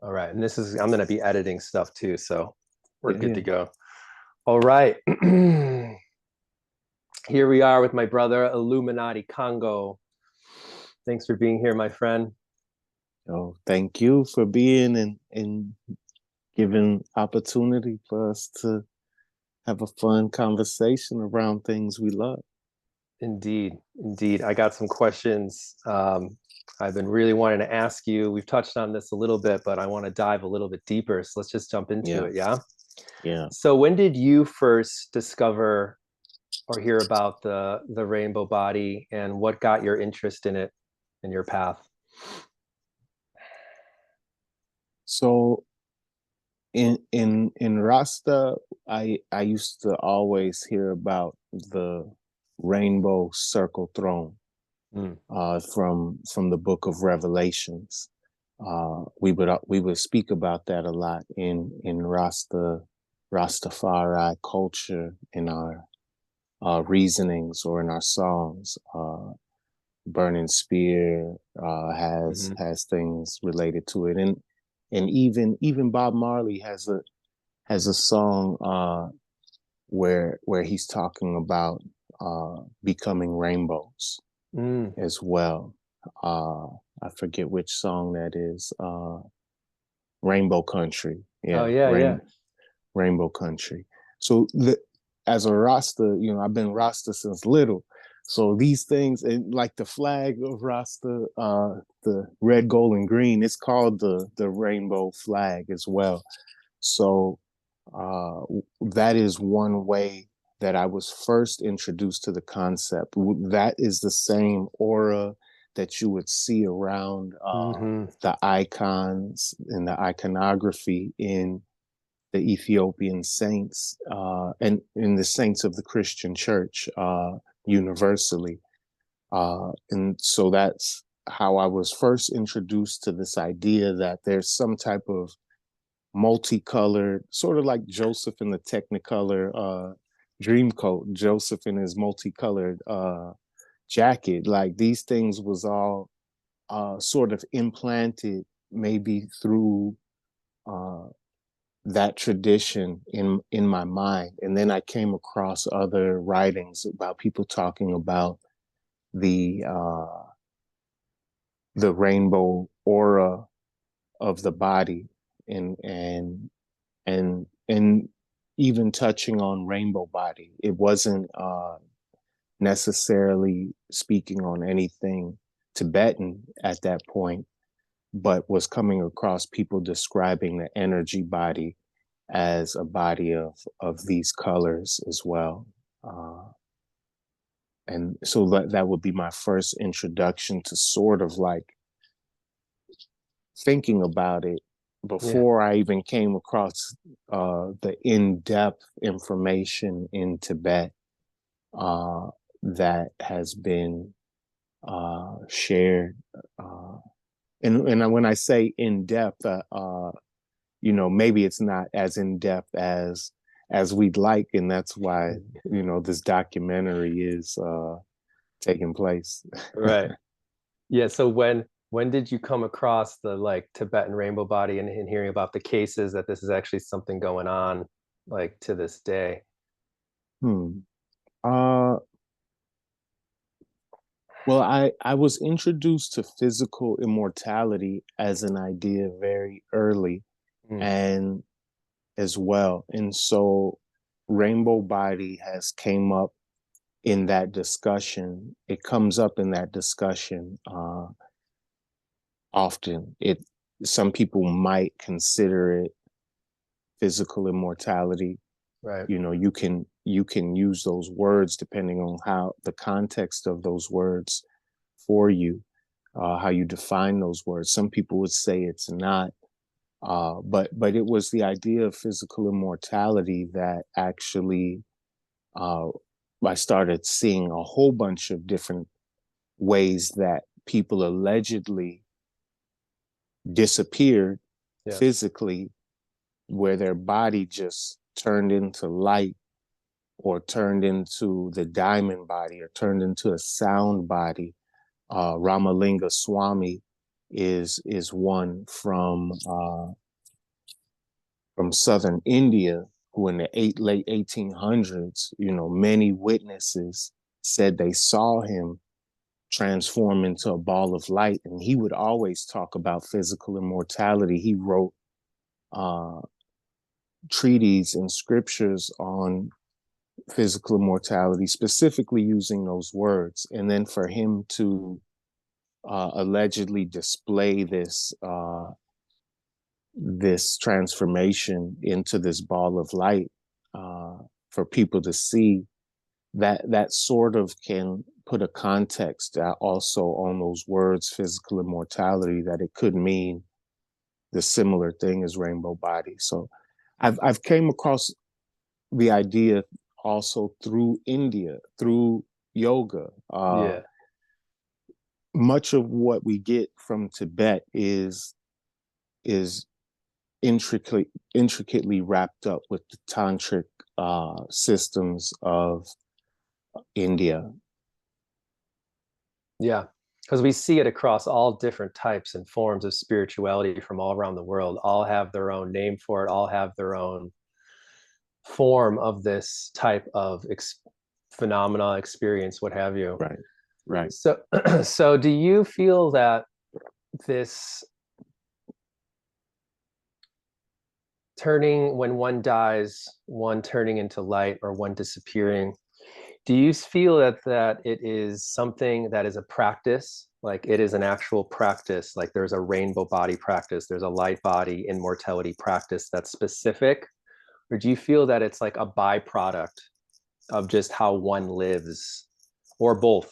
All right. And I'm going to be editing stuff too. So we're Yeah, good yeah. to go. All right. Here we are with my brother, Illuminati Congo. Thanks for being here, my friend. Oh, thank you for being and giving opportunity for us to have a fun conversation around things we love. Indeed. Indeed. I got some questions I've been really wanting to ask you. We've touched on this a little bit, but I want to dive a little bit deeper. So let's just jump into Yeah, it. Yeah. yeah. So when did you first discover or hear about the rainbow body, and what got your interest in it and your path? So in Rasta, I used to always hear about the rainbow circle throne Mm, from the book of Revelations. We would speak about that a lot in Rastafari culture in our reasonings or in our songs. Burning Spear mhm. has things related to it, and even Bob Marley has a song where he's talking about becoming rainbows Mm. as well. Uh, I forget which song that is. Rainbow Country, Oh yeah, yeah, yeah. Rainbow Country. So as a Rasta, I've been Rasta since little. So these things, and like the flag of Rasta, the red, gold, and green, it's called the rainbow flag as well. So uh, that is one way that I was first introduced to the concept. That is the same aura that you would see around Hmm. the icons and the iconography in the Ethiopian saints and in the saints of the Christian church universally. And so that's how I was first introduced to this idea that there's some type of multicolored, sort of like Joseph in the Technicolor Dreamcoat, Joseph in his multicolored jacket. Like these things was all sort of implanted maybe through uh, that tradition in my mind. And then I came across other writings about people talking about the uh, the rainbow aura of the body and even touching on rainbow body. It wasn't necessarily speaking on anything Tibetan at that point, but was coming across people describing the energy body as a body of these colors as well. And so that would be my first introduction to sort of like thinking about it Yeah. before I even came across the in-depth information in Tibet uh, that has been shared. And when I say in-depth, maybe it's not as in-depth as we'd like, and that's why this documentary is taking place. Right. Yeah. So when did you come across the like Tibetan rainbow body, and hearing about the cases that this is actually something going on like to this day? Hmm. Uh, well, I was introduced to physical immortality as an idea very early, Mm, and as well, and so rainbow body has came up in that discussion. It comes up in that discussion often. Some people might consider it physical immortality. right. You can use those words depending on how the context of those words for you, how you define those words. Some people would say it's not, but it was the idea of physical immortality that actually uh, I started seeing a whole bunch of different ways that people allegedly disappeared Yeah. physically, where their body just turned into light or turned into the diamond body or turned into a sound body. Ramalinga Swami is one from southern India, who in the late 1800s, many witnesses said they saw him transform into a ball of light. And he would always talk about physical immortality. He wrote treatises and scriptures on physical immortality, specifically using those words. And then for him to allegedly display this transformation into this ball of light for people to see, that sort of can put a context also on those words, physical immortality, that it could mean the similar thing as rainbow body. So I've came across the idea also through India, through yoga. Yeah. Much of what we get from Tibet is intricately wrapped up with the tantric systems of India. Yeah. Because we see it across all different types and forms of spirituality from all around the world, all have their own name for it, all have their own form of this type of phenomena, experience, what have you. Right. Right. So, so do you feel that this turning, when one dies, one turning into light or one disappearing, do you feel that it is something that is a practice, like it is an actual practice, like there's a rainbow body practice, there's a light body immortality practice that's specific? Or do you feel that it's like a byproduct of just how one lives, or both?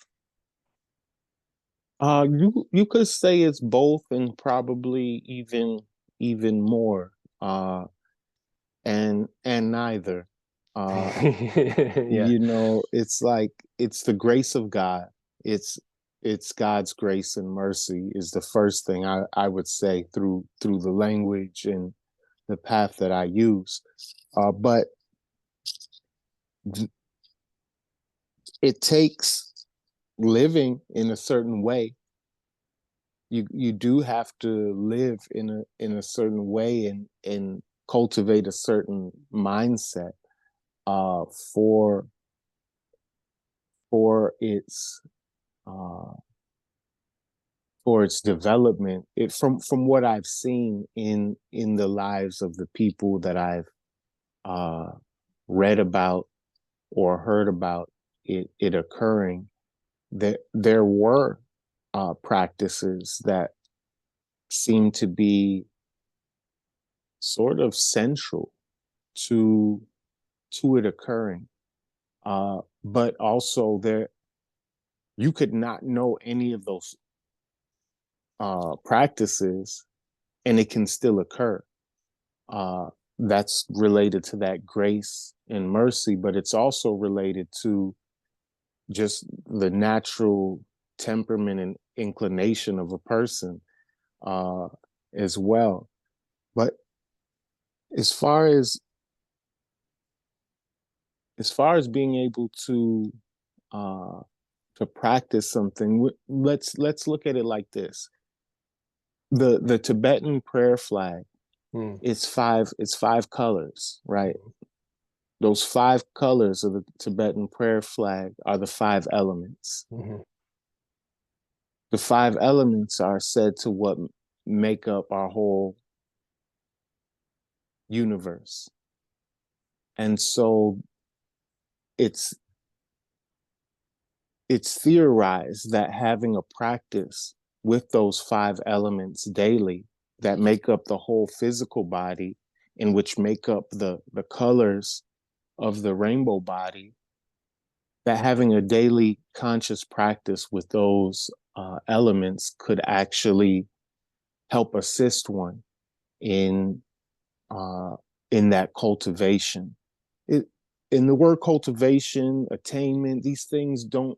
You could say it's both, and probably even more, and neither. Uh, Yeah. it's like it's the grace of God. It's it's God's grace and mercy is the first thing I would say through the language and the path that I use. But it takes living in a certain way. You do have to live in a certain way and cultivate a certain mindset uh, for for its uh, for its development. It from what I've seen in the lives of the people that I've uh, read about or heard about it occurring, there were practices that seem to be sort of central to to it occurring. But also there, you could not know any of those practices, and it can still occur. Uh, that's related to that grace and mercy, but it's also related to just the natural temperament and inclination of a person uh, as well. But as far as being able uh, to practice something, let's look at it like this: the Tibetan prayer flag. Mm. It's five colors, right? Those five colors of the Tibetan prayer flag are the five elements. Mm-hmm. The five elements are said to what make up our whole universe. And so it's it's theorized that having a practice with those five elements daily that make up the whole physical body, and which make up the colors of the rainbow body, that having a daily conscious practice with those elements could actually help assist one in uh, in that cultivation. It, in the word cultivation, attainment, these things don't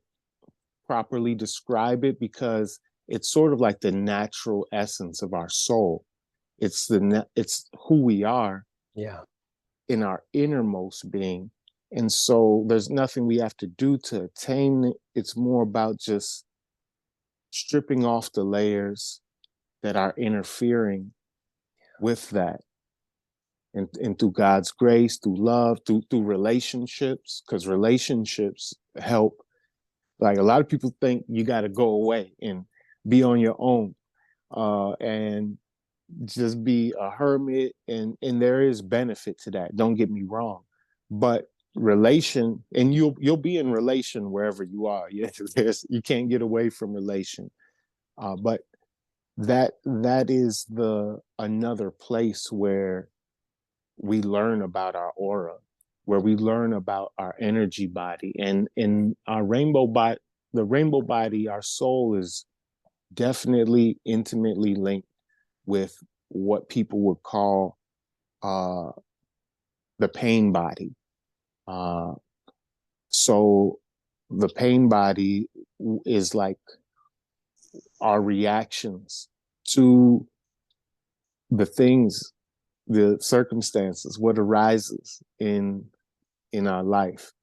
properly describe it, because it's sort of like the natural essence of our soul. It's who we are Yeah. in our innermost being. And so there's nothing we have to do to attain it. It's more about just stripping off the layers that are interfering with that. And through God's grace, through love, through relationships, because relationships help. Like a lot of people think you got to go away and be on your own, and just be a hermit, and there is benefit to that. Don't get me wrong, but and you'll be in relation wherever you are. Yeah, you can't get away from relation, but that is the another place where we learn about our aura, where we learn about our energy body, and in our the rainbow body, our soul is definitely intimately linked with what people would call uh, the pain body. Uh, so the pain body is like our reactions to the things, the circumstances, what arises in our life.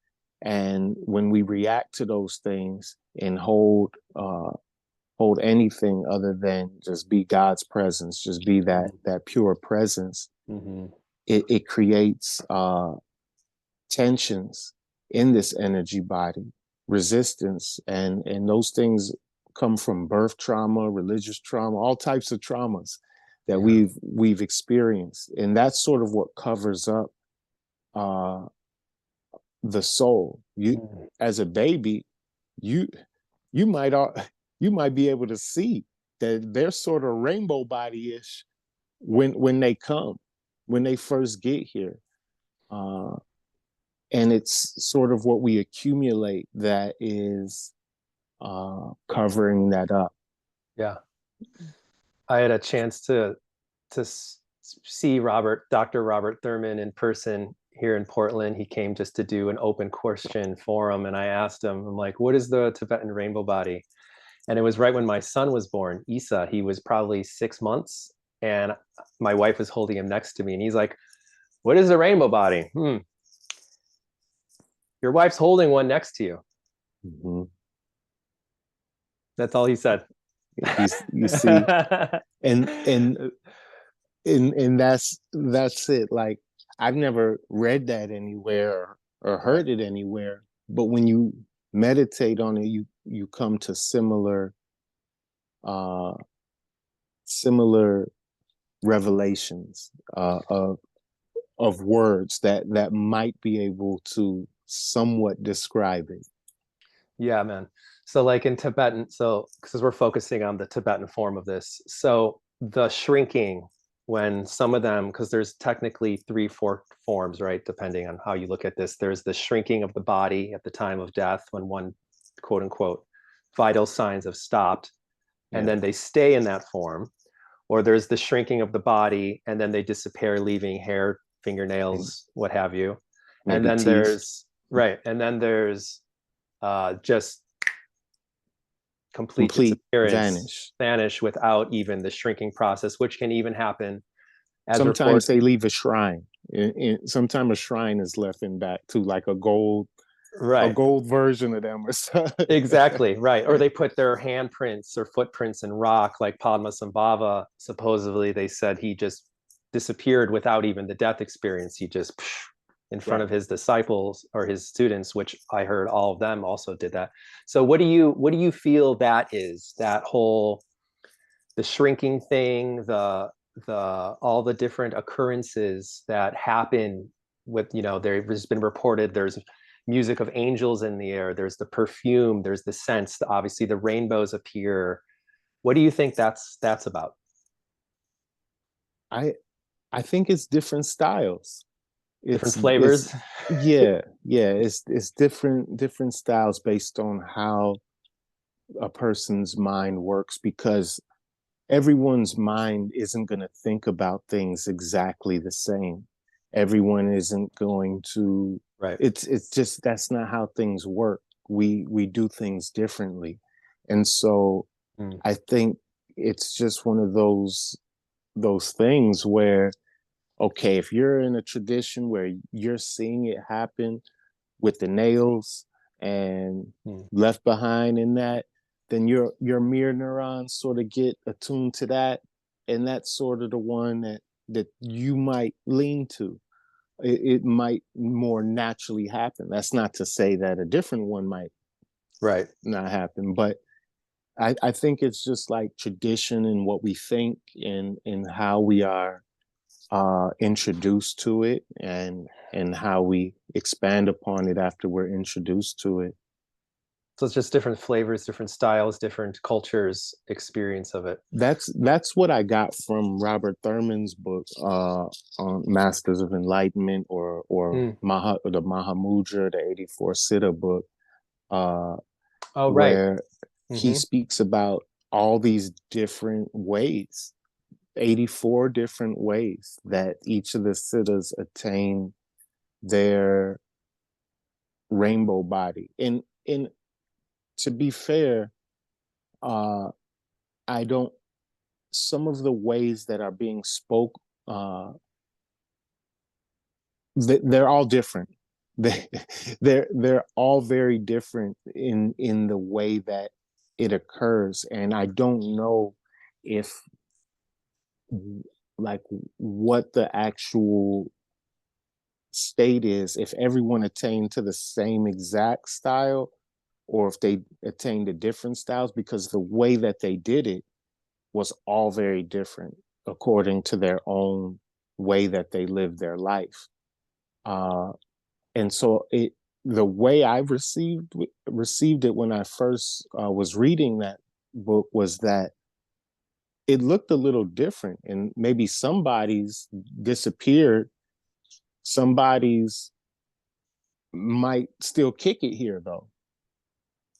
And when we react to those things and hold anything other than just be God's presence, just be that pure presence, Mm-hmm. it creates tensions in this energy body, resistance, and those things come from birth trauma, religious trauma, all types of traumas that we've experienced, and that's sort of what covers up the soul. As a baby, you you might you might be able to see that they're sort of rainbow body-ish when they come, when they first get here, and it's sort of what we accumulate that is covering that up. Yeah, I had a chance to see Dr. Robert Thurman in person here in Portland. He came just to do an open question forum, and I asked him, I'm like, what is the Tibetan rainbow body? And it was right when my son was born, Isa. He was probably 6 months, and my wife was holding him next to me, and he's like, what is a rainbow body? Your wife's holding one next to you. Mm-hmm. That's all he said. You see, and that's it. Like, I've never read that anywhere or heard it anywhere, but when you meditate on it, you come to similar revelations of words that might be able to somewhat describe it. Yeah, man. So like in Tibetan, so because we're focusing on the Tibetan form of this, so the shrinking when some of them, because there's technically three, four forms, right? Depending on how you look at this, there's the shrinking of the body at the time of death when one, quote unquote, vital signs have stopped, and then they stay in that form. Or there's the shrinking of the body and then they disappear, leaving hair, fingernails, what have you. And Maybe then teeth. there's just complete Complete disappearance, vanish. vanish without even the shrinking process, which can even happen as Sometimes reported. they leave a shrine. Sometimes a shrine is left in back too, like a gold Right. version of them or something. Exactly, right. Or they put their handprints or footprints in rock, like Padmasambhava. Supposedly, they said he just disappeared without even the death experience. He just in front of his disciples or his students, which I heard all of them also did that. So what do you feel that is? That whole the shrinking thing, the all the different occurrences that happen with, there's been reported there's music of angels in the air, there's the perfume, there's the sense, obviously the rainbows appear. What do you think that's about? I I think it's different styles. Different It's flavors? yeah, it's different styles based on how a person's mind works, because everyone's mind isn't going to think about things exactly the same. Everyone isn't going to. Right. It's just that's not how things work. We do things differently, and so I think it's just one of those things where, okay, if you're in a tradition where you're seeing it happen with the nails and left behind in that, then your mirror neurons sort of get attuned to that, and that's sort of the one that you might lean to. It might more naturally happen. That's not to say that a different one might Right. not happen, but I think it's just like tradition and what we think and how we are introduced to it, and how we expand upon it after we're introduced to it. So it's just different flavors, different styles, different cultures' experience of it. That's what I got from Robert Thurman's book on Masters of Enlightenment, or Mm. the Mahamudra, the 84 Siddha book, uh, Oh, right. where he Hmm. speaks about all these different ways, 84 different ways that each of the siddhas attain their rainbow body. And to be fair, uh, I don't, some of the ways that are being spoke, uh, they're all different. They, they're all very different in the way that it occurs, and I don't know if, like, what the actual state is, if everyone attained to the same exact style or if they attained to different styles, because the way that they did it was all very different according to their own way that they lived their life. Uh, and so the way I received it when I first was reading that book was that it looked a little different, and maybe somebody's disappeared, somebody's might still kick it here though.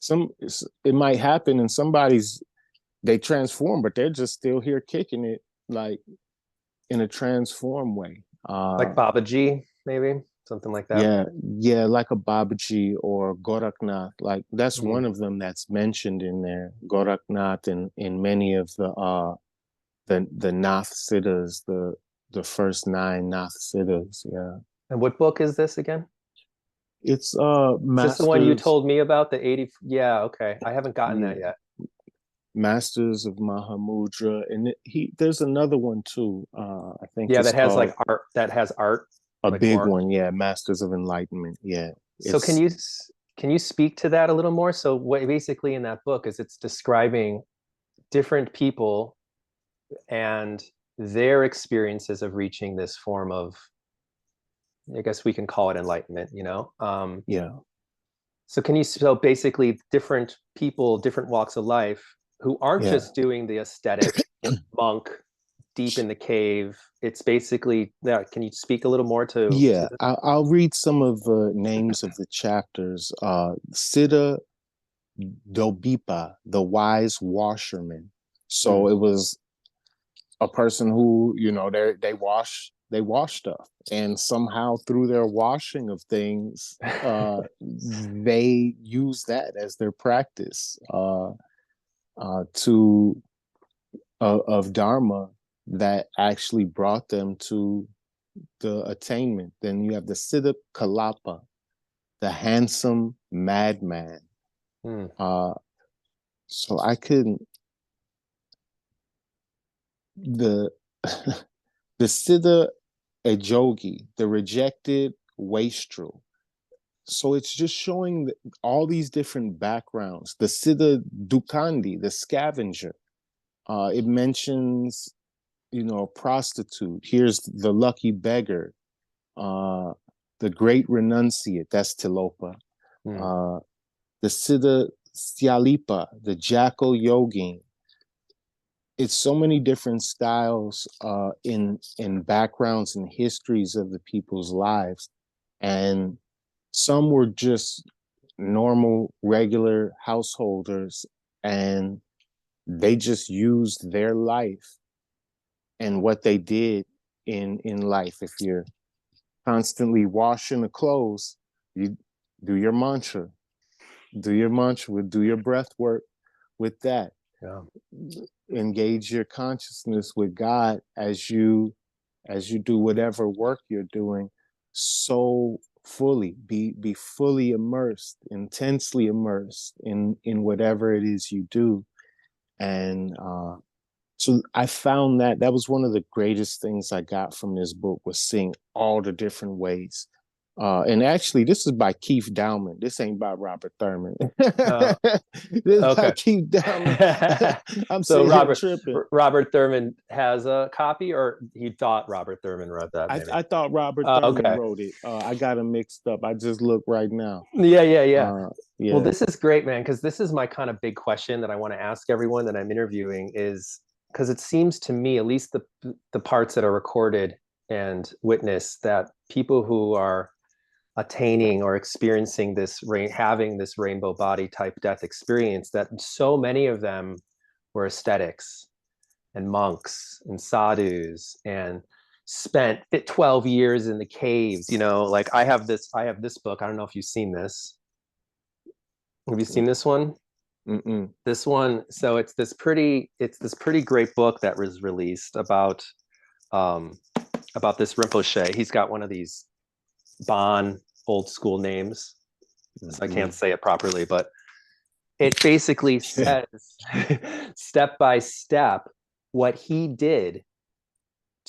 Some It might happen, and somebody's, they transform, but they're just still here kicking it, like in a transform way. Like Baba G, maybe something like that. Yeah, yeah, like a Babaji or Goraknath. Like that's Mm. one of them that's mentioned in there. Goraknath, and in many of the Nath Siddhas, the first 9 Nath Siddhas. Yeah, And what book is this again? it's Is this the one you Masters. told me about, the 80? Yeah, okay. I haven't gotten that Yeah, yet. Masters of Mahamudra, and there's another one too. I think Yeah, it's that has called like art, that has art, a like big more. one. Yeah, Masters of Enlightenment. Yeah, So it's can you speak to that a little more? So what basically in that book is it's describing different people and their experiences of reaching this form of, I guess we can call it enlightenment, you know? yeah, So so basically different people, different walks of life who aren't yeah, just doing the aesthetic monk deep in the cave. It's basically, yeah, can you speak a little more to yeah. this? I'll read some of the names of the chapters. Siddha Dobipa, the wise washerman. Hmm. So it was a person who, they wash stuff, and somehow through their washing of things, they use that as their practice, to of dharma, that actually brought them to the attainment. Then you have the Siddha Kalapa, the handsome madman. Hmm. uh so I couldn't, the the Siddha Ejogi, the rejected wastrel. So it's just showing all these different backgrounds. The Siddha Dukandi, the scavenger. It mentions, a prostitute. Here's the lucky beggar, uh, the great renunciate. That's Tilopa. Hmm. Uh, the Siddha Syalipa, the jackal yogin. It's so many different styles, in backgrounds and histories of the people's lives, and some were just normal, regular householders, and they just used their life and what they did in life. If you're constantly washing the clothes, you do your mantra, do your breath work with that. Yeah. Engage your consciousness with God as you do whatever work you're doing, so fully, be fully immersed, intensely immersed in whatever it is you do, and So I found that that was one of the greatest things I got from this book was seeing all the different ways. And actually, this is by Keith Dowman. This ain't by Robert Thurman. Uh, This is by okay. Keith Dowman. I'm So sitting here tripping. Robert Thurman has a copy, or he thought Robert Thurman wrote that, maybe. I thought Robert Thurman Okay. wrote it. I got him mixed up. I just looked right now. Yeah, yeah, yeah. Uh, Well, yeah. this is great, man, because this is my kind of big question that I want to ask everyone that I'm interviewing is because it seems to me, at least the parts that are recorded and witnessed, that people who are attaining or experiencing having this rainbow body type death experience, that so many of them were ascetics and monks and sadhus and spent 12 years in the caves. Like I have this book. I don't know if you've seen this. Have you seen this one? Mm-mm. This one, so it's this pretty great book that was released um about this Rinpoche. He's got one of these Bon old school names, so I can't Mm-mm. say it properly, but it basically says step by step what he did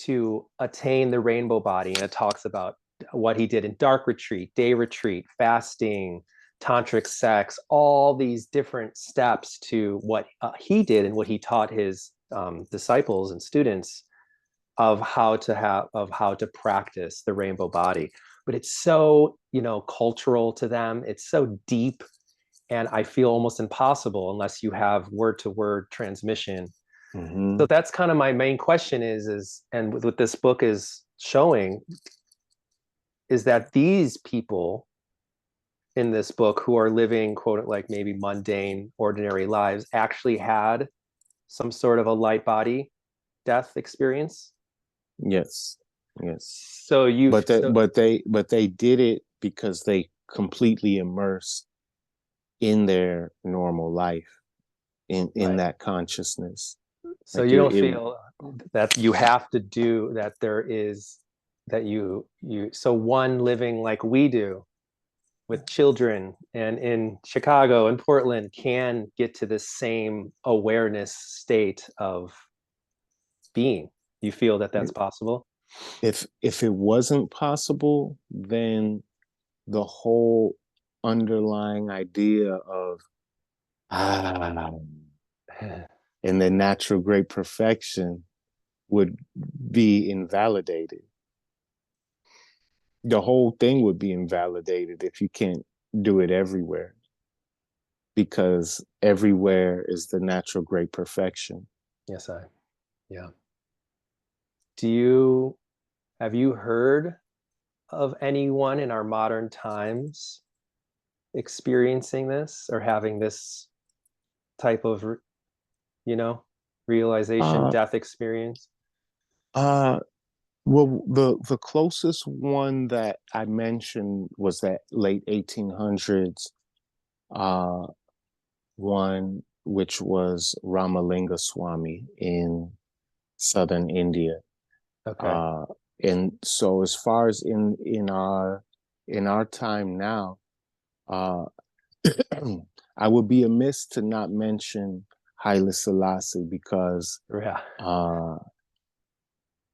to attain the rainbow body. And it talks about what he did in dark retreat, day retreat, fasting, tantric sex, all these different steps to what he did and what he taught his disciples and students of how to practice the rainbow body. But it's so cultural to them. It's so deep, and I feel almost impossible unless you have word to word transmission. Mm-hmm. So that's kind of my main question and what this book is showing is that these people in this book who are living quote like maybe mundane ordinary lives actually had some sort of a light body death experience. Yes. Yes. So you've so But they did it because they completely immersed in their normal life in right. that consciousness. So Like you don't it feel that you have to do that there is that you so one living like we do with children and in Chicago and Portland can get to the same awareness state of being. You feel that that's possible? if it wasn't possible, then the whole underlying idea of ah and the natural great perfection would be invalidated. The whole thing would be invalidated if you can't do it everywhere, because everywhere is the natural great perfection. Yes, yeah. Do you have you heard of anyone in our modern times experiencing this or having this type of, realization, Uh, death experience? uh, well, the closest one that I mentioned was that late 1800s uh, one, which was Ramalinga Swami in southern India. Okay. Uh, and so, as far as in our time now, uh, I would be amiss to not mention Haile Selassie because Yeah. uh,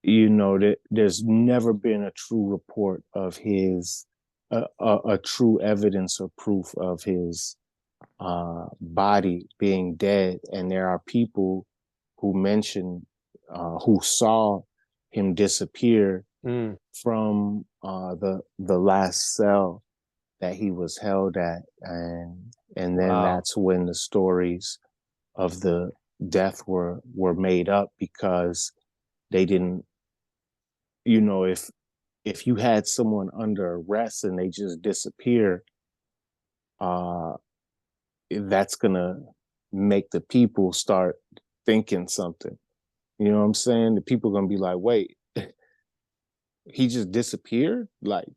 you know that there's never been a true report of his a true evidence or proof of his body being dead, and there are people who mention who saw him disappear Mm. from the last cell that he was held at, and then Wow. that's when the stories of the death were made up, because they didn't, you know, if you had someone under arrest and they just disappear, uh that's gonna make the people start thinking something. You know what I'm saying? The people are gonna be like, wait, he just disappeared? Like,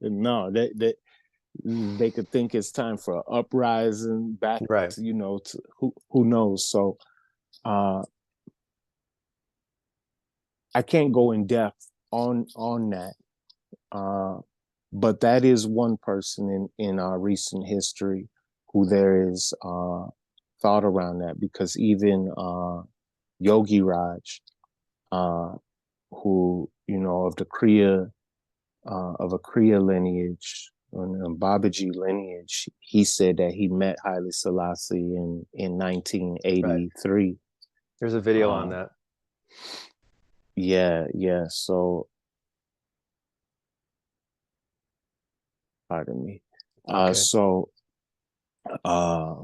no, they could think it's time for an uprising back Right. to, to who knows. So uh I can't go in depth on that. Uh but that is one person in our recent history who there is thought around that, because even Yogi Raj, uh, who, of the Kriya, of a Kriya lineage, on Babaji lineage. He said that he met Haile Selassie in Right. 1983. There's a video on Uh, that. yeah, yeah. So, pardon me. It's okay. So uh,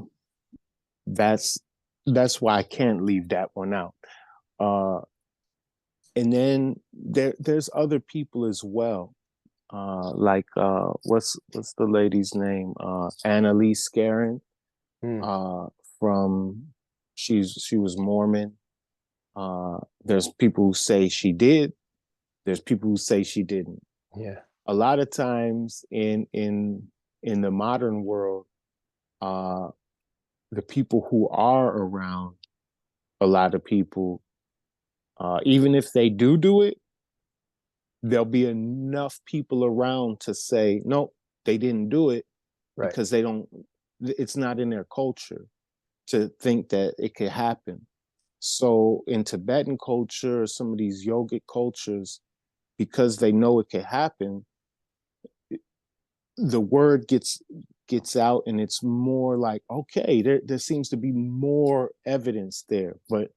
that's why I can't leave that one out. Uh, and then there's other people as well. Like what's the lady's name? Annalise Guerin. Hmm. Uh, from she was Mormon. There's people who say she did. There's people who say she didn't. Yeah. A lot of times in the modern world, uh, the people who are around a lot of people, even if they do it, there'll be enough people around to say no, they didn't do it Right. because they don't. It's not in their culture to think that it could happen. So in Tibetan culture, or some of these yogic cultures, because they know it could happen, the word gets out, and it's more like, okay, there seems to be more evidence there. But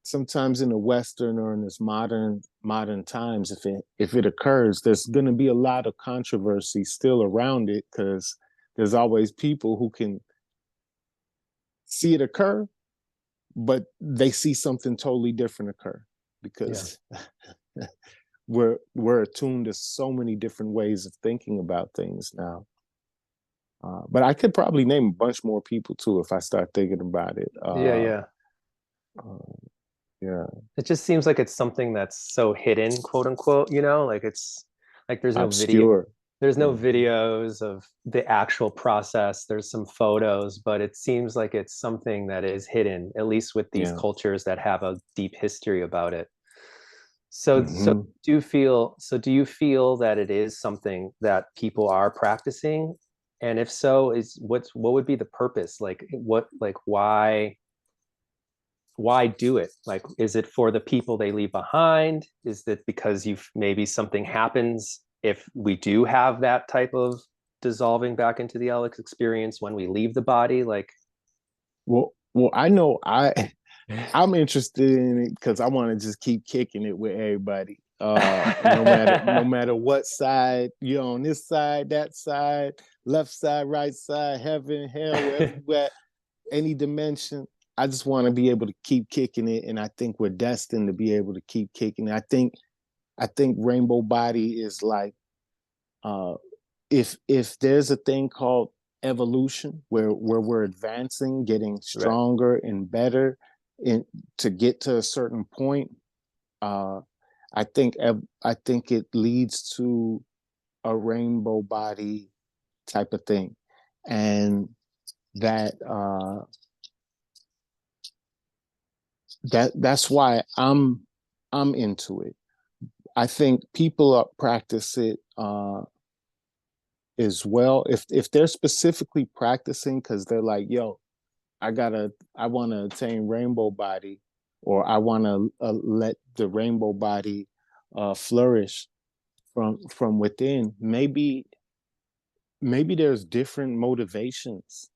sometimes in the Western or in this modern times, if it occurs, there's going to be a lot of controversy still around it, because there's always people who can see it occur, but they see something totally different occur, Yeah. because we're attuned to so many different ways of thinking about things now. But I could probably name a bunch more people too if I start thinking about it. Yeah. Yeah. Uh, yeah, It just seems like it's something that's so hidden, quote unquote, like it's like obscure. there's no Mm-hmm. videos of the actual process. There's some photos, but it seems like it's something that is hidden, at least with these Yeah. cultures that have a deep history about it. So Mm-hmm. do you feel that it is something that people are practicing? And if so, what would be the purpose? Like why do it? Like, is it for the people they leave behind? Is it because you've maybe something happens if we do have that type of dissolving back into the Alex experience when we leave the body? Like, Well, I know I'm interested in it because I want to just keep kicking it with everybody. No matter what side you're on, this side, that side, left side, right side, heaven, hell, wherever you at, any dimension. I just want to be able to keep kicking it, and I think we're destined to be able to keep kicking it. I think Rainbow Body is like, uh, if there's a thing called evolution, where we're advancing, getting right. stronger and better, in to get to a certain point. uh I think it leads to a rainbow body type of thing, and that that's why I'm into it. I think people practice it as well, if they're specifically practicing because they're like, yo, I want to attain rainbow body, or I want to let the rainbow body flourish from within. Maybe there's different motivations.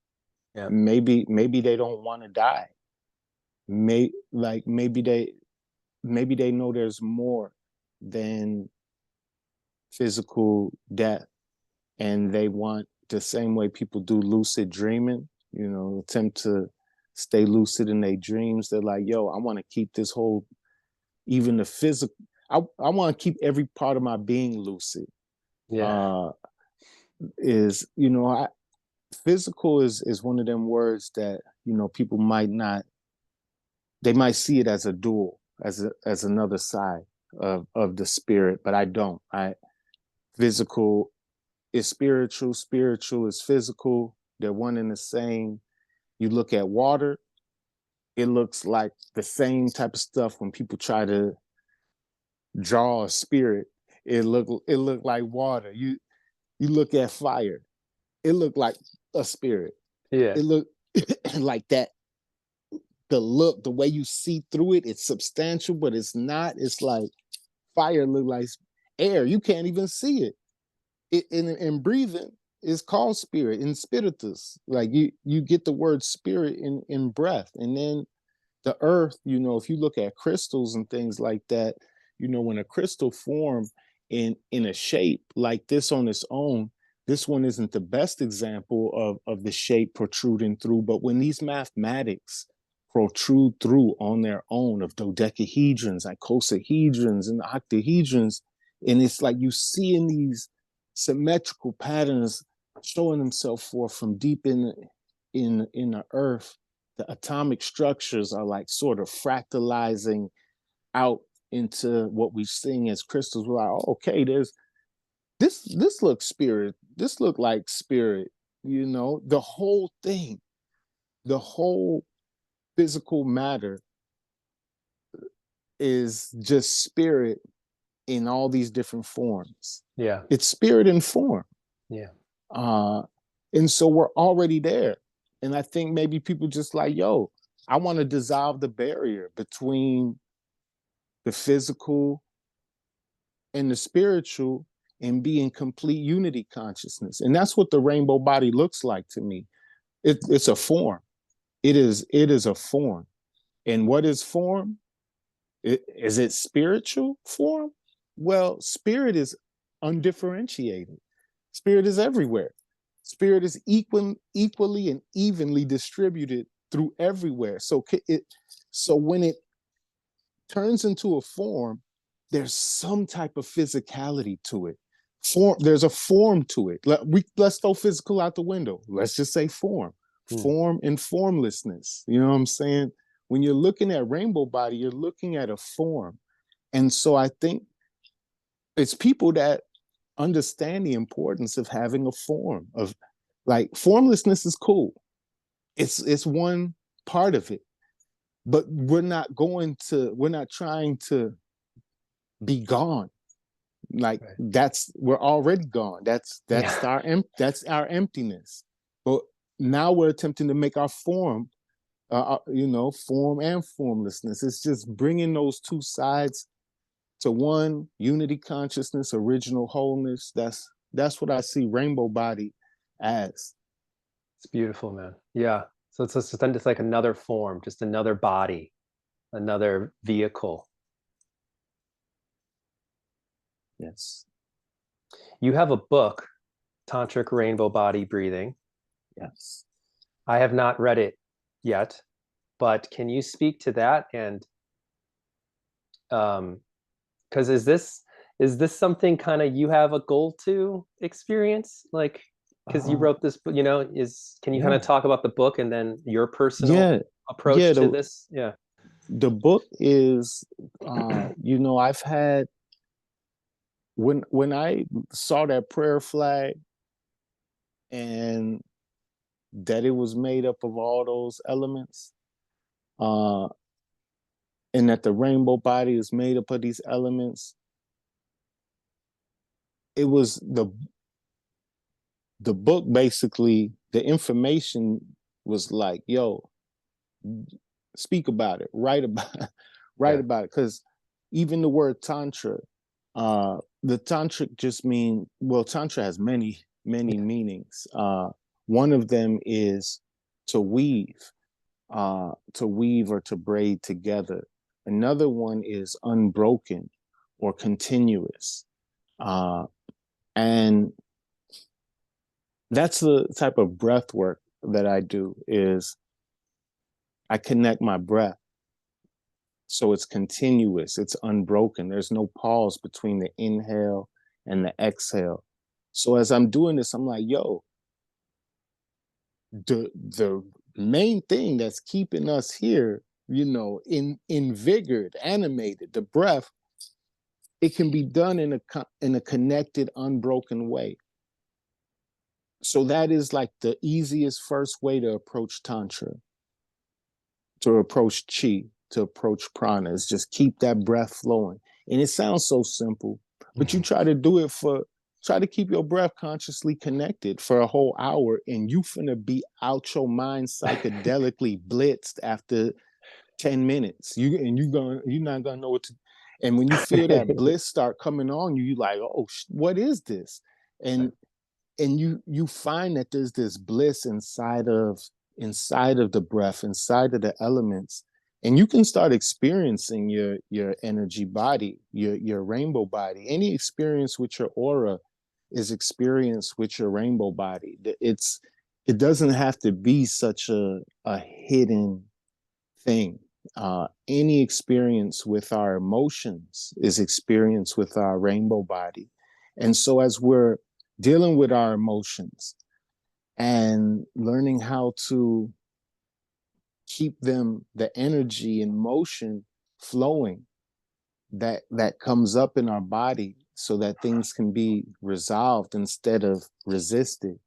Yeah. Maybe they don't want to die. Maybe they know there's more than physical death, and they want, the same way people do lucid dreaming, attempt to stay lucid in their dreams. They're like, yo, I want to keep this whole, even the physical, I want to keep every part of my being lucid. Yeah. uh is physical is one of them words that people might not, they might see it as a dual, as another side of the spirit, but I don't. Physical is spiritual, spiritual is physical. They're one and the same. You look at water, it looks like the same type of stuff. When people try to draw a spirit, it look like water. You look at fire, it looked like a spirit. Yeah. It looked like that. the look, the way you see through it, it's substantial, but it's not. It's like fire look like air. You can't even see it. In breathing, it's called spirit, in spiritus. Like you get the word spirit in breath. And then the earth, you know, if you look at crystals and things like that, you know, when a crystal form in a shape like this on its own, this one isn't the best example of the shape protruding through, but when these mathematics protrude through on their own of dodecahedrons, icosahedrons, and octahedrons, and it's like you see in these symmetrical patterns showing themselves forth from deep in the earth, the atomic structures are like sort of fractalizing out into what we're seeing as crystals. We're like, oh, okay, there's this looks spirit, this look like spirit, you know, the whole thing, the whole physical matter is just spirit in all these different forms. Yeah. It's spirit in form. Yeah. And so we're already there. And I think maybe people just like, yo, I want to dissolve the barrier between the physical and the spiritual and be in complete unity consciousness. And that's what the rainbow body looks like to me. It's a form. It is a form. And what is form? Is it spiritual form? Well, spirit is undifferentiated. Spirit is everywhere. Spirit is equally and evenly distributed through everywhere. So when it turns into a form, there's some type of physicality to it. There's a form to it. Let's throw physical out the window. Let's just say form. Form and formlessness. You know what I'm saying? When you're looking at rainbow body, you're looking at a form. And so I think it's people that understand the importance of having a form, of like formlessness is cool. It's one part of it, but we're not trying to be gone. Like we're already gone. That's our emptiness. But now we're attempting to make our form, form and formlessness. It's just bringing those two sides to one unity consciousness, original wholeness. That's what I see rainbow body as. It's beautiful, man. Yeah. So it's like another form, just another body, another vehicle. Yes. You have a book, Tantric Rainbow Body Breathing. Yes. I have not read it yet, but can you speak to that? And because is this something kind of you have a goal to experience? Like, because you wrote this, you know, can you kind of talk about the book and then your personal approach to this? Yeah. The book is, I've had, when I saw that prayer flag and that it was made up of all those elements, and that the rainbow body is made up of these elements, it was the book, basically, the information was like, yo, speak about it, write about it, about it. Because even the word tantra, the tantric just tantra has many meanings. One of them is to weave or to braid together. Another one is unbroken or continuous. And that's the type of breath work that I do, is I connect my breath. So it's continuous, it's unbroken. There's no pause between the inhale and the exhale. So as I'm doing this, I'm like, yo, the main thing that's keeping us here, invigorated, animated, the breath, it can be done in a connected, unbroken way. So that is like the easiest first way to approach Tantra, to approach Chi, to approach prana, is just keep that breath flowing. And it sounds so simple, but you try to do it try to keep your breath consciously connected for a whole hour, and you finna be out your mind psychedelically blitzed after 10 minutes. You're not gonna know what to. And when you feel that bliss start coming on you, you like, oh, what is this? And you find that there's this bliss inside of the breath, inside of the elements, and you can start experiencing your energy body, your rainbow body. Any experience with your aura is experienced with your rainbow body. It doesn't have to be such a hidden thing. Any experience with our emotions is experienced with our rainbow body. And so as we're dealing with our emotions and learning how to keep them, the energy and motion flowing that comes up in our body so that things can be resolved instead of resisted,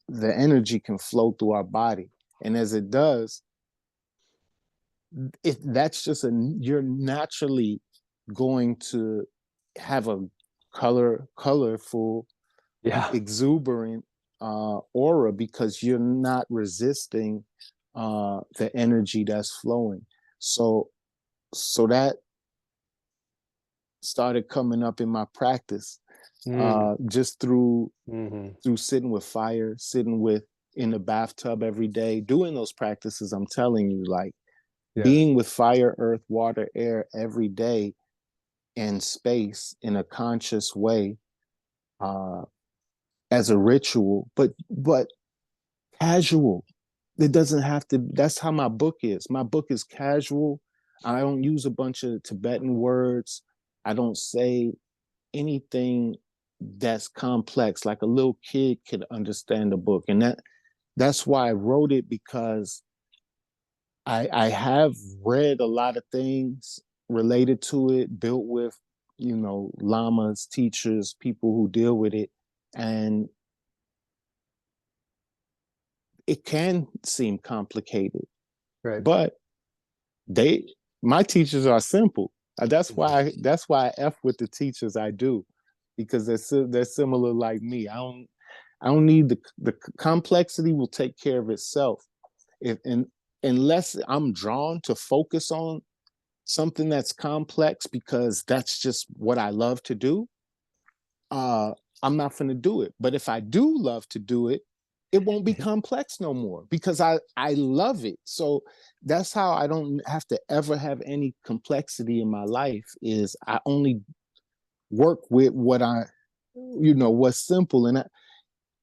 the energy can flow through our body. And as it does, that's just you're naturally going to have a colorful, Yeah. exuberant aura because you're not resisting the energy that's flowing. So that started coming up in my practice just through sitting with fire, sitting with in the bathtub every day, doing those practices. I'm telling you, like being with fire, earth, water, air every day and space in a conscious way as a ritual, but casual. It doesn't have to. That's how my book is. My book is casual. I don't use a bunch of Tibetan words. I don't say anything that's complex. Like a little kid could understand the book, and that's why I wrote it, because I have read a lot of things related to it, built with, lamas, teachers, people who deal with it. And it can seem complicated, Right. but my teachers are simple. That's why I F with the teachers I do, because they're similar like me. I don't need the complexity will take care of itself. Unless I'm drawn to focus on something that's complex because that's just what I love to do, I'm not going to do it. But if I do love to do it, it won't be complex no more because I love it. So that's how I don't have to ever have any complexity in my life. Is I only work with what's simple and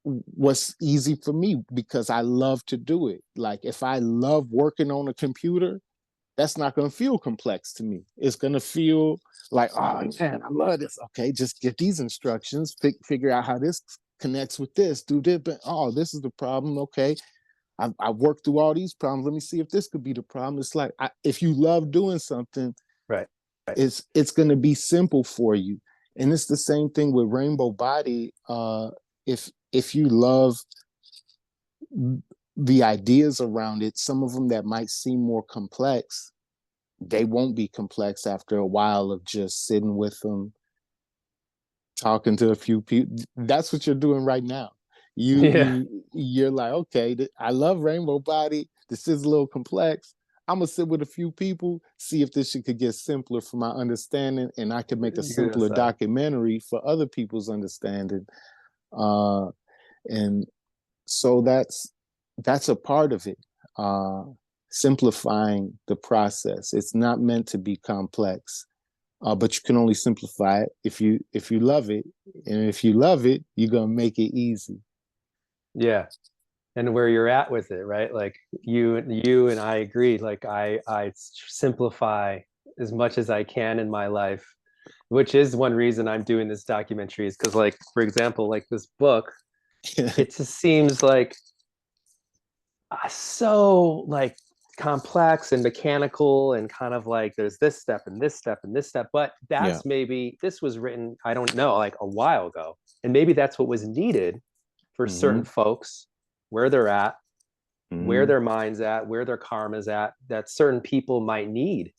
what's easy for me because I love to do it. Like if I love working on a computer, that's not going to feel complex to me. It's going to feel like, oh man, I love this. Okay, just get these instructions, figure out how this connects with this, do this. But oh, this is the problem. Okay, I've worked through all these problems. Let me see if this could be the problem. It's like if you love doing something, Right. it's going to be simple for you. And it's the same thing with Rainbow Body. If you love the ideas around it, some of them that might seem more complex, they won't be complex after a while of just sitting with them, talking to a few people. That's what you're doing right now. Yeah. You're like, okay, I love Rainbow Body. This is a little complex. I'm gonna sit with a few people, see if this shit could get simpler for my understanding, and I could make a You can simpler decide. documentary for other people's understanding. Uh, and so that's a part of it. Simplifying the process. It's not meant to be complex, but you can only simplify it if you love it, and if you love it, you're gonna make it easy. Yeah. And where you're at with it, right? Like you and I agree. Like I simplify as much as I can in my life, which is one reason I'm doing this documentary is because, like, for example, like this book, it just seems like so like complex and mechanical and kind of like there's this step and this step and this step, but Yeah. that's maybe this was written, I don't know, like a while ago, and maybe that's what was needed for certain Mm-hmm. folks, where they're at, where Mm-hmm. their mind's at, where their karma's at, that certain people might need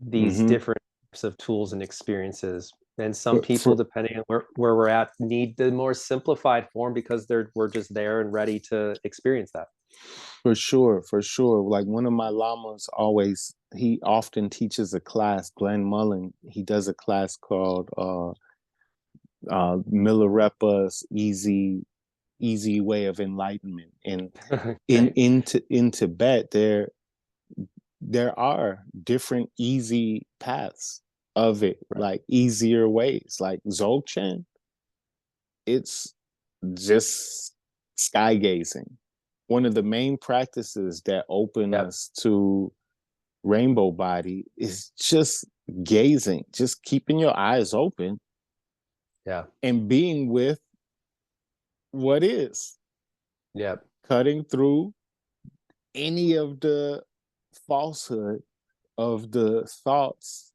these Mm-hmm. different types of tools and experiences. And some But people, for depending on where we're at, need the more simplified form because we're just there and ready to experience that. For sure, for sure. Like one of my lamas always, he often teaches a class, Glenn Mullen. He does a class called Milarepa's Easy Way of Enlightenment. And Okay. in Tibet, there are different easy paths of it, Right. like easier ways. Like Dzogchen, it's just sky gazing. One of the main practices that open Yep. us to rainbow body is just gazing, just keeping your eyes open Yeah. and being with what is, Yep. cutting through any of the falsehood of the thoughts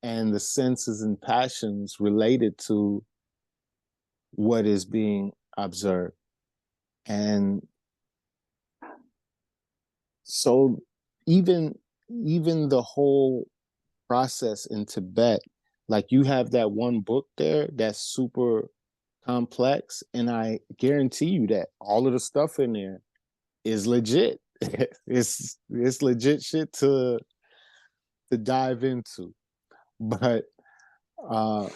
and the senses and passions related to what is being observed. And so even even the whole process in Tibet, like you have that one book there that's super complex, and I guarantee you that all of the stuff in there is legit. It's legit shit to dive into. But uh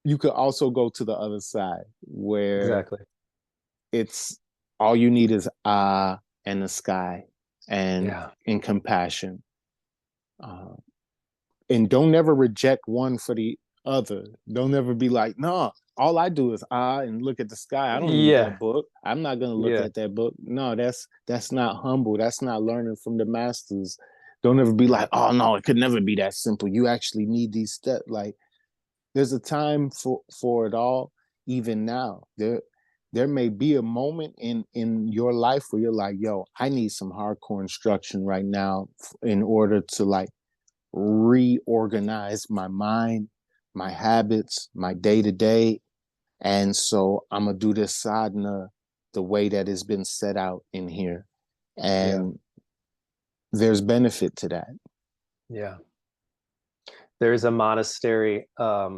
you could also go to the other side where Exactly. it's all you need is and the sky and Yeah. compassion. Uh, and don't never reject one for the other. Don't ever be like, no, all I do is and look at the sky. I don't need that Yeah. book. I'm not gonna look Yeah. at that book. No, that's not humble. That's not learning from the masters. Don't ever be Yeah. like, oh no, it could never be that simple. You actually need these steps. Like there's a time for it all. Even now, there may be a moment in your life where you're like, yo, I need some hardcore instruction right now in order to like reorganize my mind, my habits, my day to day. And so I'm going to do this sadhana the way that has been set out in here. Yeah. And there's benefit to that. Yeah. There's a monastery, a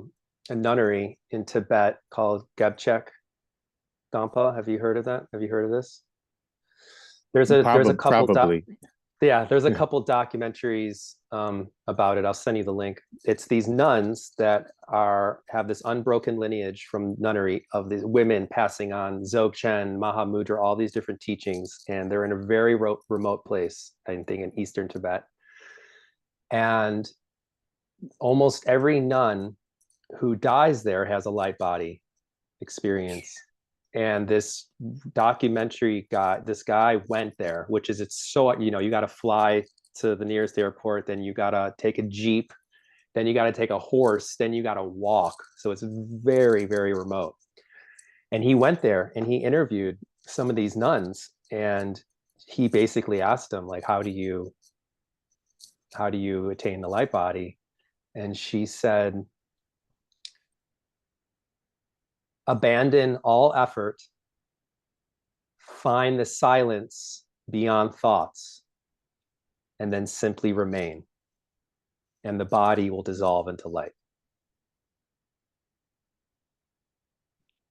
nunnery in Tibet called Gebchek Gampa. Have you heard of that? Have you heard of this? There's a couple Probably. yeah, there's a couple documentaries about it. I'll send you the link. It's these nuns that are have this unbroken lineage from nunnery of these women passing on Dzogchen, Mahamudra, all these different teachings, and they're in a very remote place, I think, in eastern Tibet. And almost every nun who dies there has a light body experience. And this guy went there, which is it's so you got to fly to the nearest airport, then you got to take a jeep, then you got to take a horse, then you got to walk. So it's very, very remote. And he went there and he interviewed some of these nuns, and he basically asked them like, how do you attain the light body? And she said, abandon all effort, find the silence beyond thoughts, and then simply remain. And the body will dissolve into light.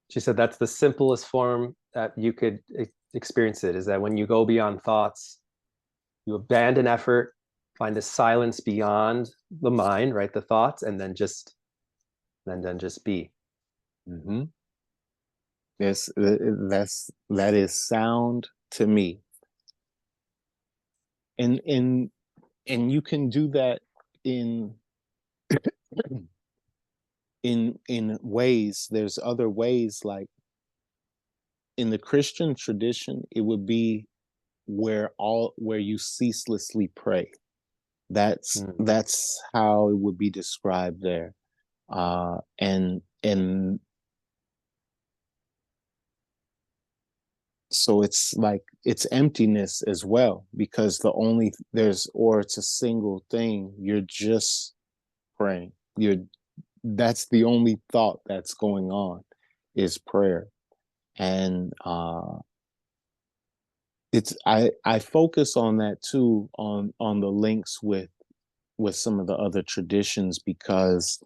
She said that's the simplest form that you could experience it, is that when you go beyond thoughts, you abandon effort, find the silence beyond the mind, right? The thoughts, and then just be. Mm-hmm. That is sound to me. And you can do that in in ways. There's other ways, like in the Christian tradition it would be where you ceaselessly pray. Mm. That's how it would be described there. And so it's like it's emptiness as well, because the only there's or it's a single thing. You're just praying. You're That's the only thought that's going on is prayer. And it's I focus on that too, on the links with some of the other traditions, because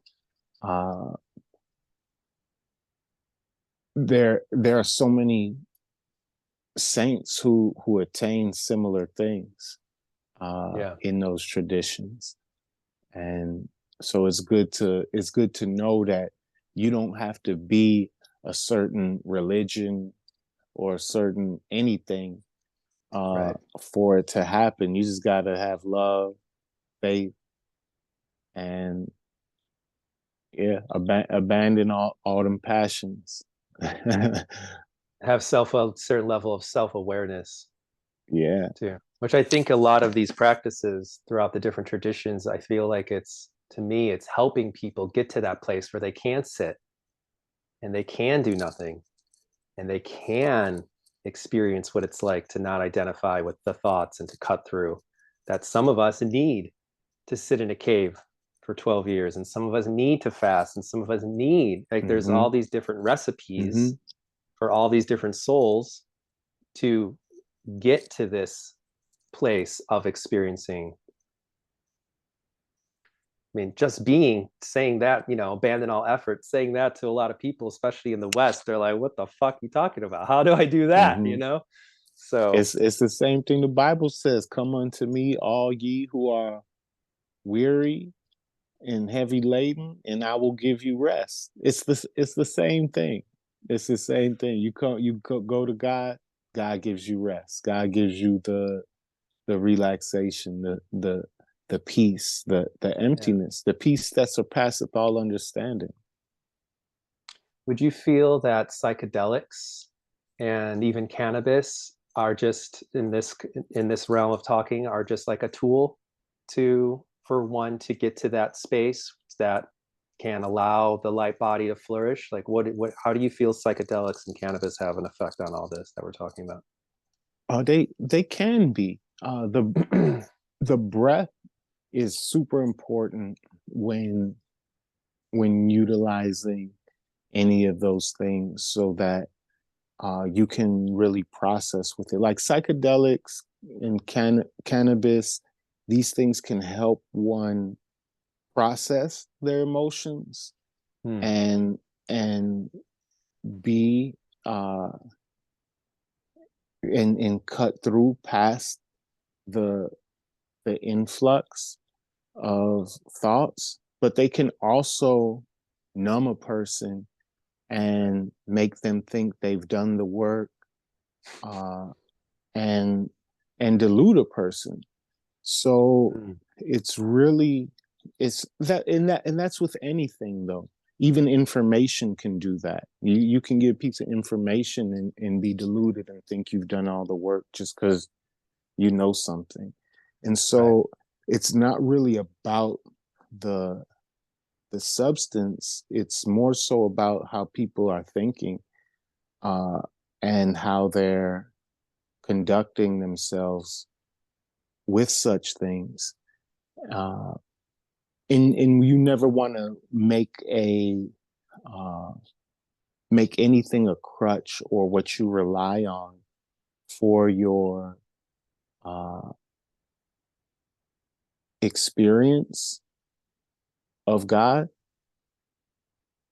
uh there are so many saints who attain similar things Yeah. in those traditions. And so it's good to know that you don't have to be a certain religion or a certain anything Right. for it to happen. You just got to have love, faith, and yeah, abandon all them passions. Have a certain level of self-awareness Yeah. too, which I think a lot of these practices throughout the different traditions, I feel like it's, to me, it's helping people get to that place where they can sit and they can do nothing and they can experience what it's like to not identify with the thoughts and to cut through. That some of us need to sit in a cave for 12 years and some of us need to fast and some of us need, like, there's Mm-hmm. all these different Mm-hmm. recipes for all these different souls to get to this place of experiencing. I mean, just being saying that, abandon all effort, saying that to a lot of people, especially in the West, they're like, what the fuck are you talking about? How do I do that? Mm-hmm. So It's the same thing the Bible says. Come unto me, all ye who are weary and heavy laden, and I will give you rest. It's the same thing. It's the same thing. Go to God, God gives you rest. God gives you the relaxation, the peace, the yeah. emptiness, the peace that surpasseth all understanding. Would you feel that psychedelics and even cannabis are just in this realm of talking are just like a tool to for one to get to that space that can allow the light body to flourish? Like what how do you feel psychedelics and cannabis have an effect on all this that we're talking about? They can be. The breath is super important when utilizing any of those things so that you can really process with it. Like psychedelics and cannabis, these things can help one process their emotions Hmm. and and be uh, and cut through past the influx of thoughts, but they can also numb a person and make them think they've done the work uh, and delude a person. So Hmm. it's really it's that and that's with anything though. Even information can do that. You can get a piece of information and be deluded and think you've done all the work just because you know something. And Right. so it's not really about the substance. It's more so about how people are thinking uh, and how they're conducting themselves with such things. Uh, and you never want to uh, make anything a crutch or what you rely on for your uh, experience of God.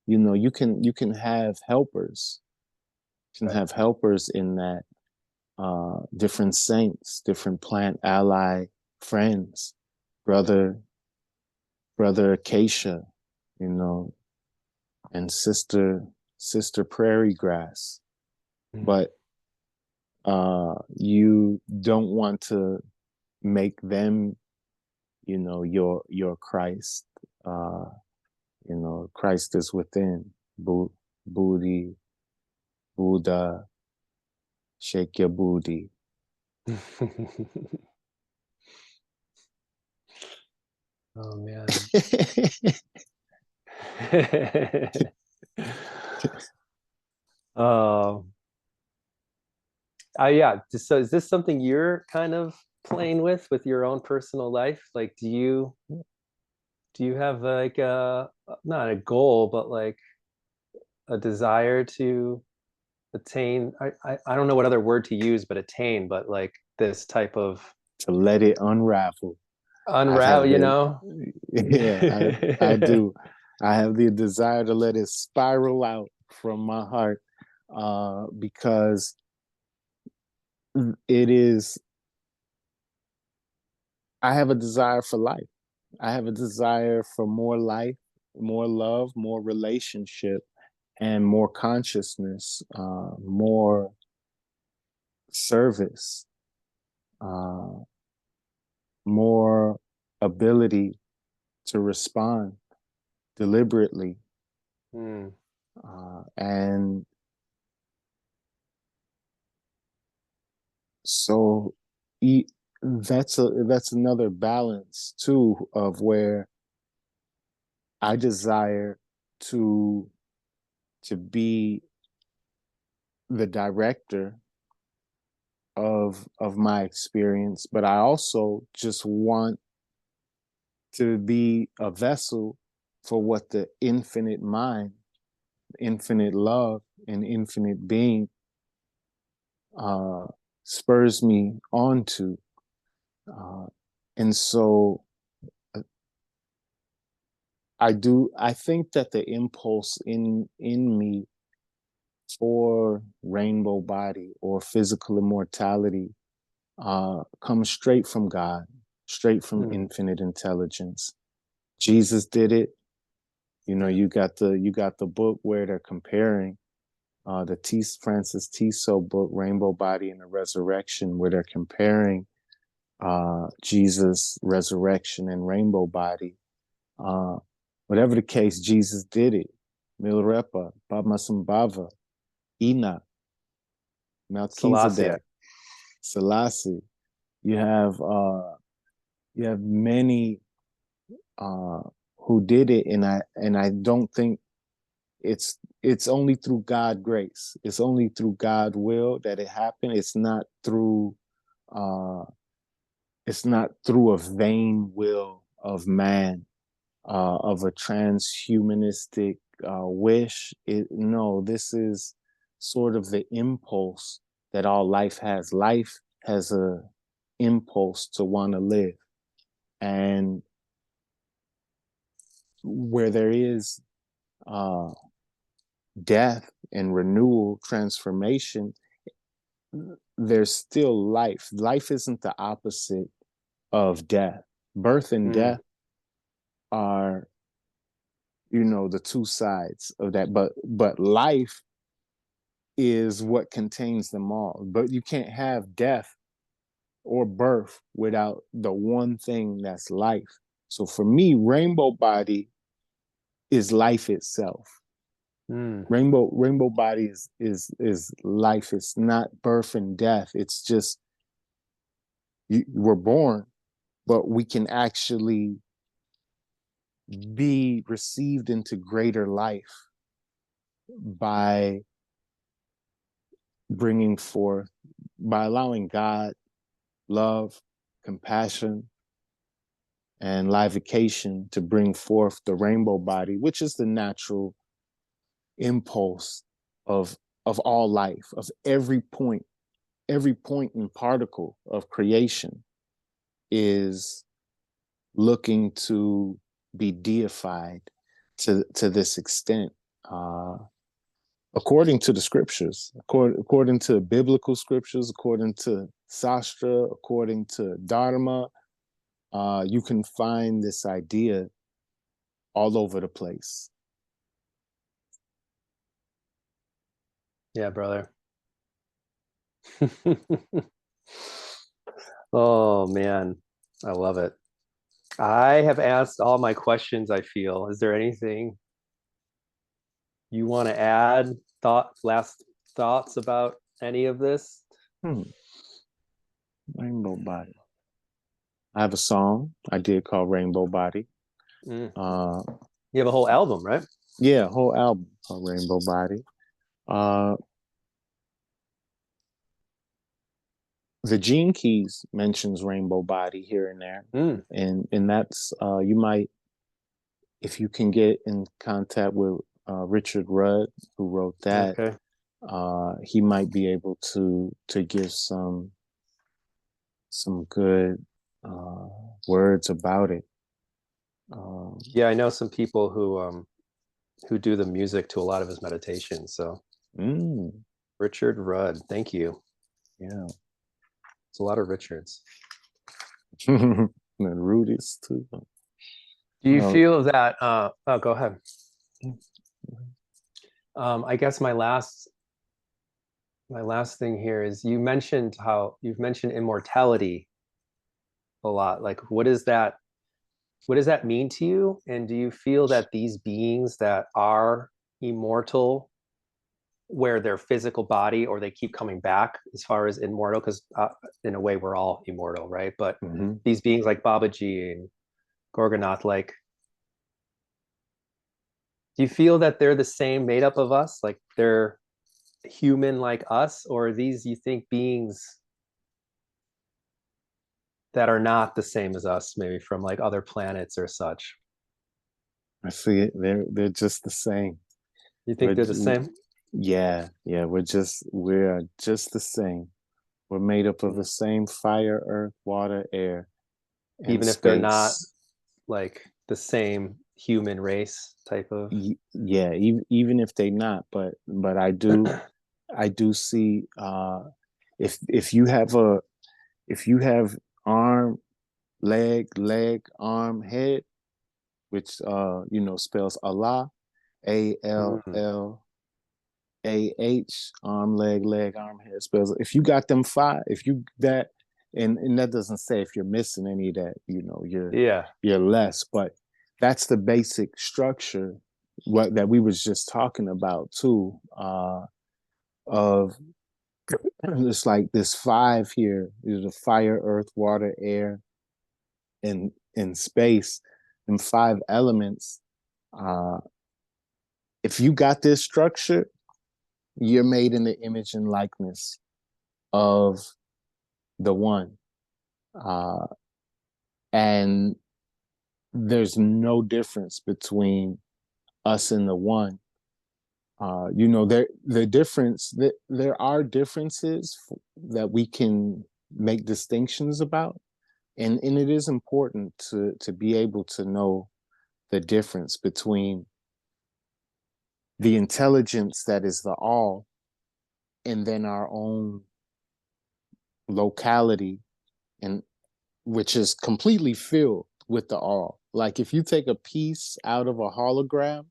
You know, you can have helpers. You can Right. have helpers in that different saints, different plant ally friends, brother Acacia, you know, and sister Prairie Grass. Hmm. But you don't want to make them, you know, your Christ. Uh, you know, Christ is within. Booty, Buddha, shake your booty. Oh man. Oh, yeah. So is this something you're kind of playing with your own personal life? Like, do you have like a not a goal, but like a desire to attain? I don't know what other word to use, but attain, but like this type of To let it unravel. I unravel, have yeah, I do. I have the desire to let it spiral out from my heart because it is, I have a desire for life. I have a desire for more life, more love, more relationship, and more consciousness, more service, uh, more ability to respond deliberately. Mm. And so that's another balance too, of where I desire to be the director of my experience, but I also just want to be a vessel for what the infinite mind, infinite love, and infinite being uh, spurs me onto. Uh, and so I think that the impulse in me for rainbow body or physical immortality comes straight from God, straight from Mm. infinite intelligence. Jesus did it. You know, Yeah. you got the book where they're comparing the Francis Tissot book, Rainbow Body and the Resurrection, where they're comparing Jesus' resurrection and rainbow body. Uh, Whatever the case, Jesus did it. Milrepa, Padmasambhava, Enoch, Selassie. Melchizedek, Selassie. You have you have many uh, who did it, and I don't think it's only through God grace. It's only through God will that it happened. Uh, it's not through a vain will of man, of a transhumanistic wish. No, this is sort of the impulse that all life has. Life has a impulse to want to live, and where there is uh, death and renewal, transformation, there's still life. Life isn't the opposite of death. Birth and Mm. death are, you know, the two sides of that. But life is what contains them all. But you can't have death or birth without the one thing that's life. So for me, rainbow body is life itself. Mm. Rainbow body is life. It's not birth and death. It's just we're born, but we can actually be received into greater life by bringing forth, by allowing God, love, compassion, and livication to bring forth the rainbow body, which is the natural impulse of all life, of every point and particle of creation is looking to be deified to this extent, uh, according to the scriptures, according to biblical scriptures, according to Sastra, according to Dharma. You can find this idea all over the place. Yeah, brother. Oh man, I love it. I have asked all my questions, I feel. Is there anything you want to add? Last thoughts about any of this? Hmm. Rainbow Body. I have a song I did called Rainbow Body. Mm. Uh, You have a whole album, right? yeah, whole album called Rainbow Body. Uh, the Gene Keys mentions Rainbow Body here and there, Mm. and that's you might, if you can get in contact with Richard Rudd, who wrote that, Okay. he might be able to give some good uh, words about it. Um, Yeah, I know some people who do the music to a lot of his meditations. So mm, Richard Rudd, thank you. yeah. It's a lot of Richards. And Rudy's too. Do you Uh, feel that? Oh, go ahead. I guess my last thing here is you mentioned how you've mentioned immortality a lot. Like, what does that mean to you? And do you feel that these beings that are immortal wear their physical body, or they keep coming back as far as immortal? Because in a way, we're all immortal, right? But mhm. these beings like Babaji and Gorgonath, like, do you feel that they're the same made up of us? Like they're human like us? Or are these, you think, beings that are not the same as us, maybe from like other planets or such? I see it. They're just the same. You think We're, they're the same? yeah, yeah. We're just the same. We're made up of the same fire, earth, water, air, and Even if they're not space. like the same human race type of. Yeah, even if they not, but I do see if you have a if you have arm, leg, arm, head, which spells Allah, Mm, ALLAH, arm, leg, arm, head spells. If you got them five, if you that and that doesn't say if you're missing any of that, yeah, you're less, but that's the basic structure what that we was just talking about too, of it's like this five here is the fire, earth, water, air, and space, and five elements. Uh, if you got this structure, you're made in the image and likeness of the one. Uh, and there's no difference between us and the one. The difference that there are differences that we can make distinctions about, and it is important to be able to know the difference between the intelligence that is the all and then our own locality, and which is completely filled with the all. Like if you take a piece out of a hologram,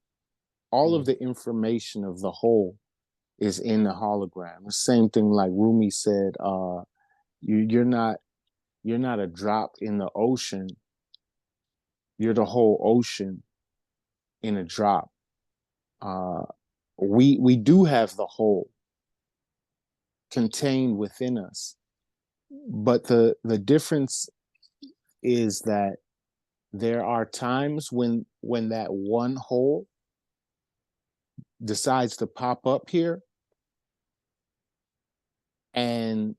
all of mm, the information of the whole is in the hologram. The same thing like Rumi said, you're not a drop in the ocean, you're the whole ocean in a drop. Uh, we do have the whole contained within us, but the difference is that there are times when that one whole decides to pop up here and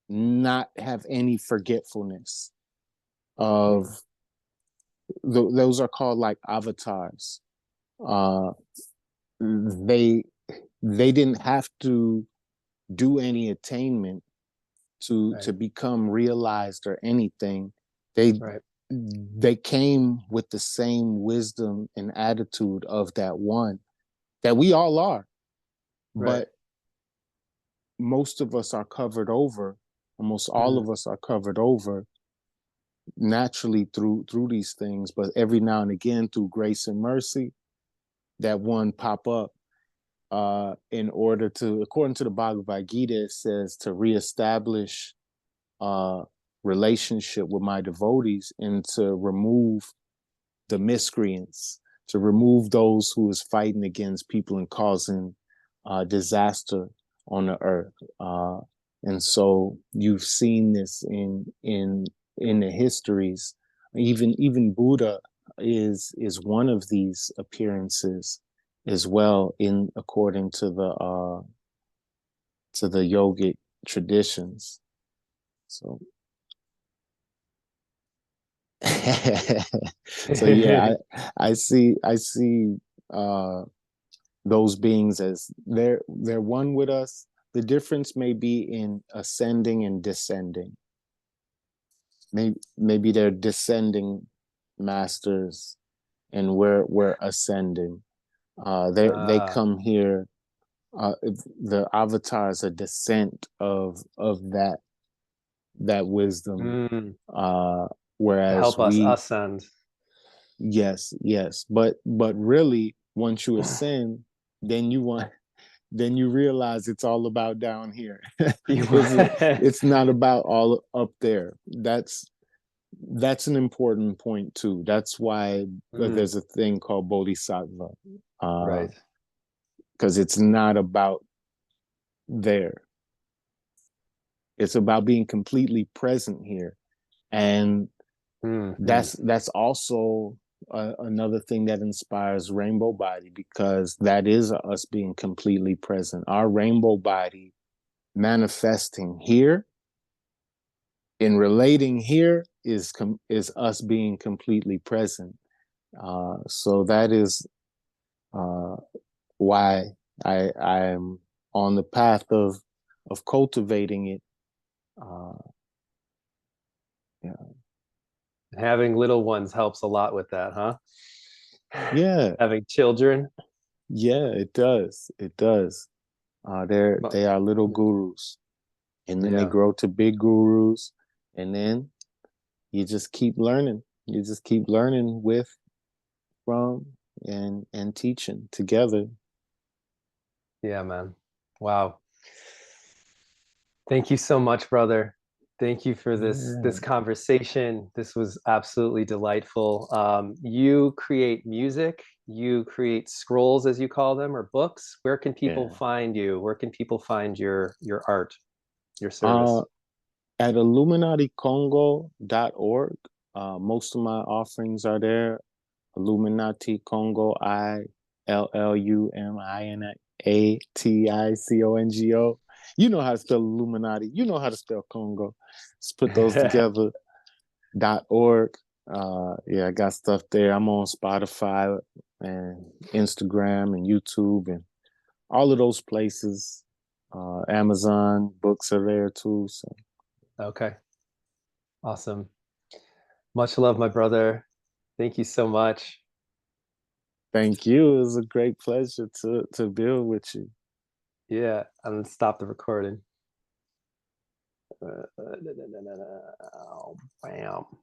not have any forgetfulness of mm, those are called like avatars. uh they they didn't have to do any attainment to right, become realized or anything. they right, they came with the same wisdom and attitude of that one that we all are, right. but most of us are covered over, almost all Mm, of us are covered over naturally through these things, but every now and again through grace and mercy that one pop up, in order to, according to the Bhagavad Gita, it says to reestablish uh relationship with my devotees and to remove the miscreants, to remove those who is fighting against people and causing disaster on the earth. And so you've seen this in the histories. Even Buddha is one of these appearances as well, in according to the yogic traditions. So so yeah, I see uh those beings as they're one with us. The difference may be in ascending and descending. Maybe they're descending masters and we're ascending. They ah, come here. The avatar is a descent of that wisdom. Mm, Uh, to whereas help us we, ascend. yes, yes, but really, once you ascend, then you want, then you realize it's all about down here. You- It's not about all up there. That's an important point too. That's why Mm, there's a thing called bodhisattva, right. because it's not about there. It's about being completely present here, and Mm-hmm. that's also another thing that inspires rainbow body, because that is us being completely present. Our rainbow body manifesting here in relating here is us being completely present. So that is uh, why I am on the path of cultivating it. Uh, yeah, Having little ones helps a lot with that, huh? yeah, Having children. yeah. It does. It does. They are little gurus, and then they Yeah. grow to big gurus, and then you just keep learning. You just keep learning with, from, and teaching together. Yeah, man. Wow. Thank you so much, brother. Thank you for this Yeah, conversation. This was absolutely delightful. You create music, you create scrolls, as you call them, or books. Where can people yeah. find you? Where can people find your art, your Uh, service? at illuminaticongo.org, most of my offerings are there. Illuminati Congo, ILLUMINATICONGO. You know how to spell Illuminati. You know how to spell Congo. Just put those together. .org. Yeah, I got stuff there. I'm on Spotify and Instagram and YouTube and all of those places. Amazon books are there too. So Okay, awesome. Much love, my brother. Thank you so much. thank you. It was a great pleasure to build with you. Yeah, and stop the recording. Bam.